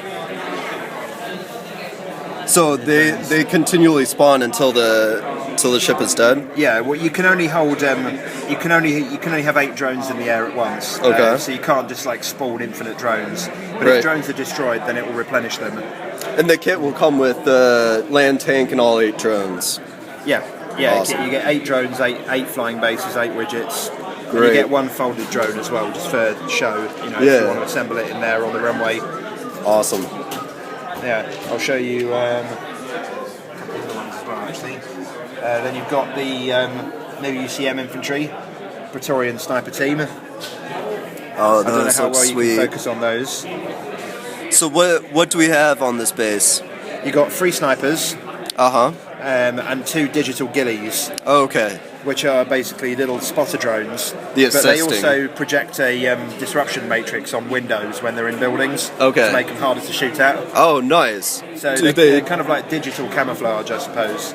Nice. So they continually spawn until the ship is dead. Yeah, well, you can only hold you can only have 8 drones in the air at once. Okay. So you can't just like spawn infinite drones. But Right. if drones are destroyed, then it will replenish them. And the kit will come with the land tank and all 8 drones. Yeah. Awesome. You get 8 drones, 8 flying bases, 8 widgets. And Great. you get 1 folded drone as well, just for show. You know, if Yeah. you want to assemble it in there on the runway. Awesome. Yeah, I'll show you. Actually, then you've got the Navy UCM infantry, Praetorian sniper team. Oh, I don't know those how look well you sweet. can focus on those. So what do we have on this base? You got 3 snipers Uh-huh. and 2 digital ghillies, Okay. which are basically little spotter drones. The but they assisting. also project a disruption matrix on windows when they're in buildings Okay. to make them harder to shoot at. Oh, nice. So Do they're kind of like digital camouflage, I suppose.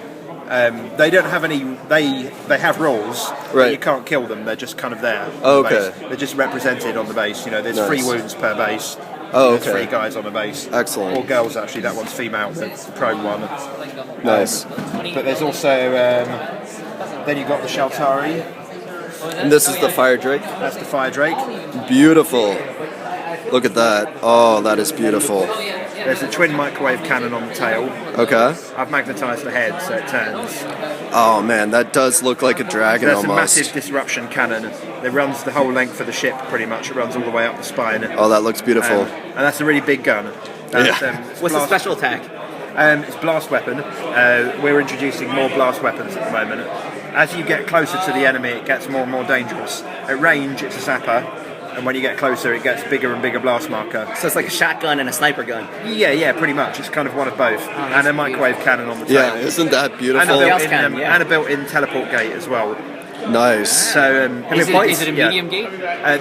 They don't have any. They have rules, but Right. you can't kill them. They're just kind of there. on the Okay. base. They're just represented on the base. You know, there's Nice. 3 wounds per base. Oh, There's okay. 3 guys on the base. Excellent. Or girls, actually. That one's female, the prone one. Nice. But there's also then you've got the Shaltari. And this is the fire drake. That's the Fire Drake. Beautiful. Look at that. Oh, that is beautiful. There's a twin microwave cannon on the tail. Okay. I've magnetised the head so it turns. Oh man, that does look like a dragon There's a almost. massive disruption cannon that runs the whole length of the ship pretty much. It runs all the way up the spine. Oh, that looks beautiful. And that's a really big gun. That's, Yeah. it's What's the blast- special attack? It's blast weapon. We're introducing more blast weapons at the moment. As you get closer to the enemy, it gets more and more dangerous. At range, it's a sapper, and when you get closer, it gets bigger and bigger blast marker. So it's like a shotgun and a sniper gun. Yeah, pretty much. It's kind of one of both, and a microwave cannon on the Yeah, tail. isn't that And beautiful? a, else built-in, can, yeah. and a built-in teleport gate as well. Nice. So, Is it a yeah. medium gate?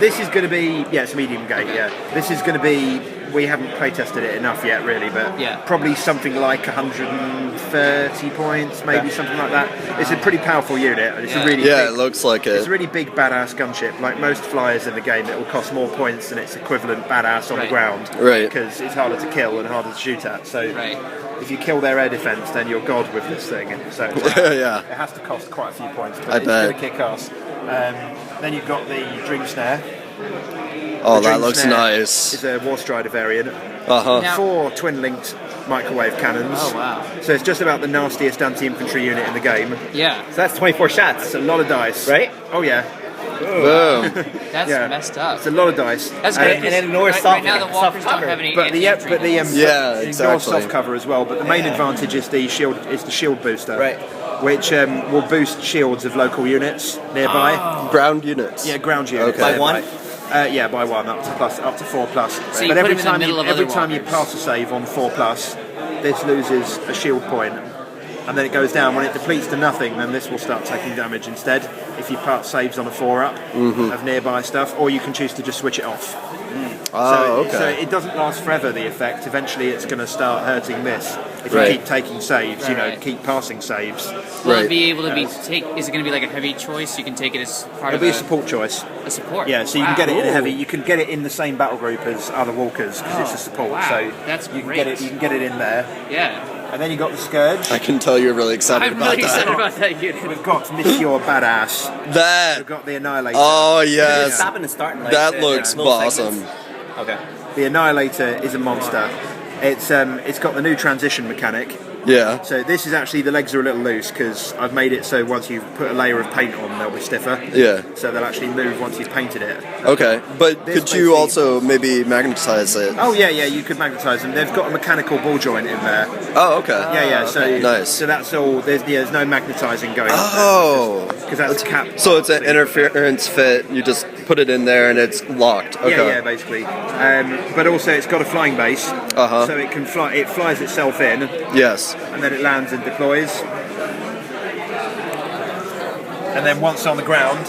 This is going to be, it's a medium gate, yeah. This is going to be, we haven't play tested it enough yet really, but Yeah. probably something like 130 points, maybe something like that. It's a pretty powerful unit. It's a really Yeah, big, it looks like it's it. a really big badass gunship. Like most flyers in the game, it will cost more points than its equivalent badass on the Right. ground. Right. Because it's harder to kill and harder to shoot at. So Right. if you kill their air defense, then you're god with this thing. So Yeah. it has to cost quite a few points, but I it's bet. going to kick ass. Then you've got the Dream Snare. Oh, The that Dream looks Snare nice. Is a War Strider variant. Uh-huh. Now- 4 twin-linked microwave cannons. Oh, wow. So it's just about the nastiest anti-infantry unit in the game. Yeah. So that's 24 shots. It's a lot of dice. Right? Oh yeah. Boom. That's Yeah. messed up. It's a lot of dice. That's And- great. and then ignore right now the walkers soft don't have any. But the infantry. Yeah, ignore exactly. soft cover as well. But the main advantage is the shield booster, Right. Which will boost shields of local units nearby. Ground units. Yeah, ground units. Okay. By one? Yeah, by 1 up to 4 plus. So you but put every them in the time middle of every other time you walkers. pass a save on 4 plus, this loses a shield point, and then it goes down. When it depletes to nothing, then this will start taking damage instead. If you pass saves on a 4 up of nearby stuff, or you can choose to just switch it off. Oh, So okay. it doesn't last forever, the effect. Eventually it's going to start hurting this. If Right. you keep taking saves, Right. keep passing saves. Will Right. it be able to be take? Is it going to be like a heavy choice? You can take it as part It'll of be a support choice. a support. Yeah, so you can Wow. get it in a heavy. You can get it in the same battle group as other walkers because it's a support. wow. So That's you can great. get it. You can get it in there, Yeah, and then you got the Scourge. I can tell you're really excited I'm about really that. excited about that unit. We've got Meteor Badass. That. We've got the Annihilator. Oh It's yes. stopping and starting. Like, That looks little awesome. segments. Okay. The Annihilator is a monster. It's got the new transition mechanic. Yeah. So this is actually, the legs are a little loose because I've made it so once you've put a layer of paint on, they'll be stiffer. Yeah. So they'll actually move once you've painted it. Okay. But This could you basically- also maybe magnetize it? Oh yeah, you could magnetise them. They've got a mechanical ball joint in there. Oh, okay. Yeah. So Nice. So that's all. There's no magnetising going on. Oh. Because that's capped. So it's an interference fit. You just put it in there and it's locked. Okay. Yeah, basically. But also it's got a flying base, Uh-huh. so it can fly. It flies itself in, Yes. and then it lands and deploys. And then once on the ground,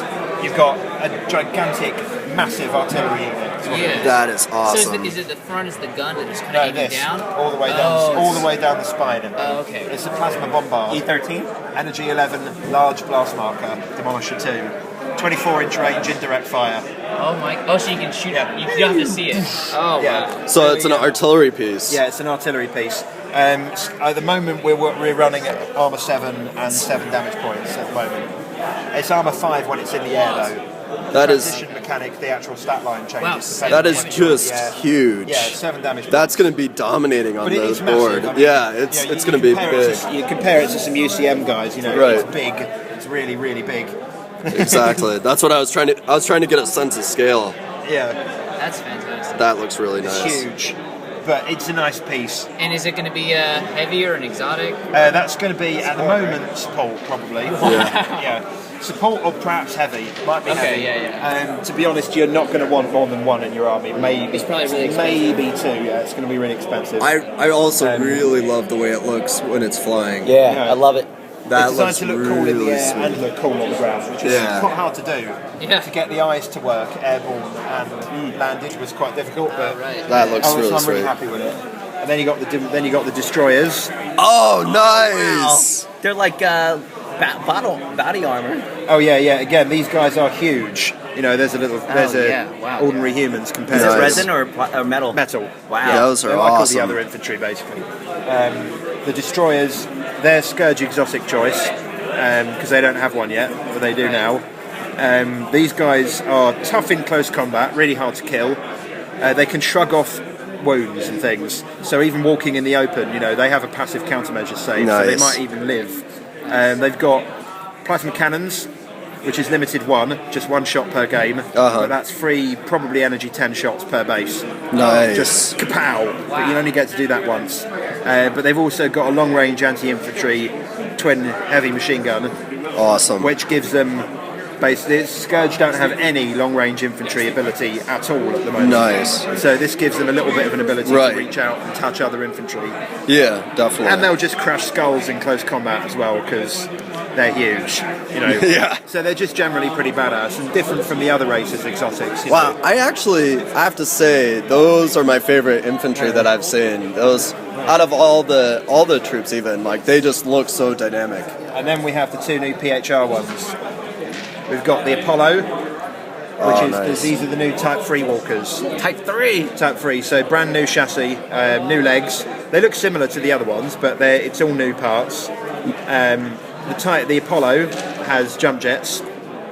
you've got a gigantic, massive artillery unit. Yeah. That is So awesome. is it the front? Is the gun that just kind No, of aiming this down? all the way down, Oh, all the way down the spine. Oh, okay. It's a plasma bombard. E13. Energy 11, large blast marker, Demolisher 2, 24-inch range indirect fire. Oh my! Oh, so you can shoot. Yeah. You don't have to see it. Oh Yeah. wow. So it's an artillery piece. Yeah, it's an artillery piece. At the moment, we're running at armor 7 and 7 damage points at the moment. It's armor 5 when it's in the air though. That is Transition mechanic, the actual stat line changes. Wow, depending that on is when it's in the just air. huge. Yeah, 7 damage. That's going to be dominating on But it the is board. massive. I mean, Yeah, it's you going to be compare it big. to- you compare it to some UCM guys, you know, Right. it's big. It's really, really big. Exactly. That's what I was trying to. I was trying to get a sense of scale. Yeah, That's fantastic. That looks really it's nice. huge. But it's a nice piece. And is it going to be heavier and exotic? That's going to be, at the moment, support, probably. Yeah. Support or perhaps heavy. Might be Okay, heavy. yeah. To be honest, you're not going to want more than one in your army. Maybe. It's probably really Maybe two, yeah. It's going to be really expensive. I also really love the way it looks when it's flying. Yeah, I love it. That it's looks designed to look cool in the really air and sweet. look cool on the ground, which is Yeah. quite hard to do. Yeah. To get the eyes to work, airborne and landed was quite difficult, but Right. That looks I'm really really sweet. happy with it. And then you got the destroyers. Oh, nice! They're like body armor. Oh yeah. Again, these guys are huge. You know, there's yeah. Wow, ordinary humans compared Is to it Nice. resin or metal? metal. Wow. Those are They're like all awesome. the other infantry, basically. The destroyers, they're Scourge exotic choice because they don't have one yet, but they do now. These guys are tough in close combat, really hard to kill. They can shrug off wounds and things. So even walking in the open, you know, they have a passive countermeasure save, so they Nice. might even live. They've got plasma cannons, which is limited just one shot per game. But that's free, probably energy 10 shots per base. Nice. Just kapow! But you only get to do that once. But they've also got a long-range anti-infantry twin heavy machine gun, Awesome. which gives them basically. Scourge don't have any long-range infantry ability at all at the moment. Nice. So this gives them a little bit of an ability Right. to reach out and touch other infantry, Yeah, definitely. and they'll just crash skulls in close combat as well because they're huge. You know. Yeah. So they're just generally pretty badass and different from the other races exotics. You Wow, know. I have to say, those are my favorite infantry that I've seen. Those, out of all the troops even, like, they just look so dynamic. And then we have the two new PHR ones. We've got the Apollo, which nice. these are the new Type 3 walkers. Type 3. Type 3, so brand new chassis, new legs. They look similar to the other ones, but it's all new parts. The Apollo has jump jets.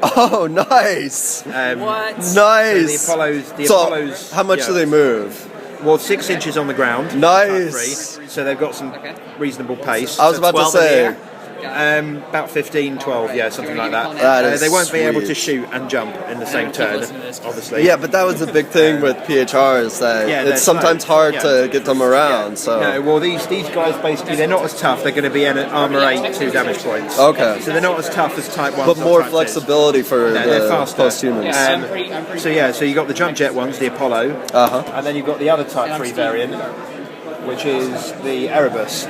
Oh, nice! What? Nice! So the Apollos. How much do they move? Well, 6 inches on the ground. Nice. Type 3, so they've got some reasonable pace. I was about to 12 in the say, air? About 15, 12, yeah, something like that. That is they won't be able to sweet. shoot and jump in the same keep turn, listening to this. obviously. yeah, but that was the big thing with PHRs, that Yeah, they're it's sometimes slow. hard Yeah. to get them around, so... No, well, these guys basically, they're not as tough. They're going to be in armor 8, 2 damage points. Okay. So they're not as tough as Type 1. But more Type 2s. flexibility for No, they're the faster. post-humans. So you got the jump jet ones, the Apollo, and then you've got the other Type 3 variant, which is the Erebus.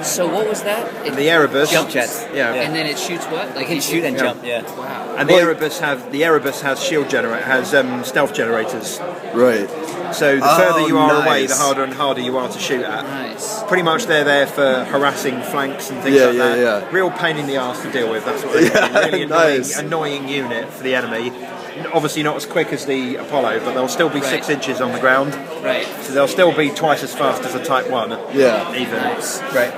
So what was that? The Erebus. Jump jets. Yeah. And then it shoots what? Like You can shoot and jump, yeah. Wow. And the Erebus has shield has stealth generators. Right. So the further you are away, the nice. harder and harder you are to shoot at. Nice. Pretty much they're there for harassing flanks and things Yeah, like yeah, that. yeah. Real pain in the arse to deal with. That's what they're Yeah, really nice. annoying unit for the enemy. Obviously not as quick as the Apollo, but they'll still be Right. 6 inches on the ground. Right. So they'll still be twice as fast as a Type 1. Yeah. Even. Nice. Right.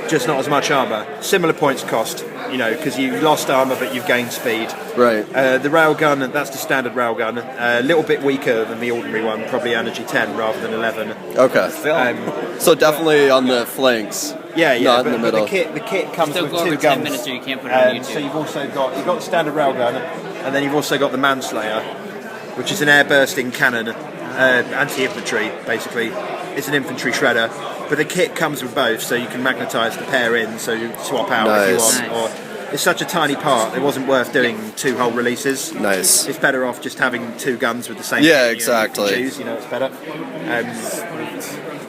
Just not as much armour. Similar points cost, you know, because you lost armour but you've gained speed. Right. The railgun, that's the standard railgun, a little bit weaker than the ordinary one, probably energy 10 rather than 11. Okay. Um, So definitely on the flanks. yeah, Not but, in the but middle. the kit comes Still with go 2 over guns. 10 minutes or you can't put it on YouTube. So you've also got the standard railgun, and then you've also got the Manslayer, which is an air bursting cannon, anti-infantry basically. It's an infantry shredder, but the kit comes with both, so you can magnetise the pair in, so you swap out if you Nice. want. Or it's such a tiny part, it wasn't worth doing 2 whole releases. Nice. It's better off just having 2 guns with the same. Yeah, thing, exactly. You know, it's better.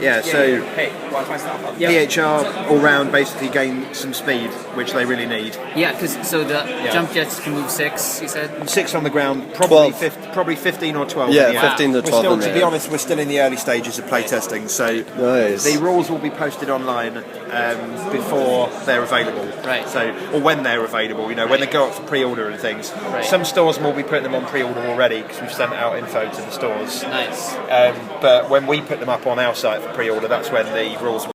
Yeah, so Hey, watch my stuff up. PHR all round basically gain some speed, which they really need. Yeah, because so the jump jets can move 6. You said. 6 on the ground, probably 12. probably 15 or 12. Yeah, in the air. 15 to We're 12 still, in the to be air. honest, we're still in the early stages of playtesting, so Nice. the rules will be posted online before they're available. Right. So, or when they're available, when they go up for pre-order and things. Right. Some stores will be putting them on pre-order already because we've sent out info to the stores. Nice. But when we put them up on our site for pre-order, that's when the rules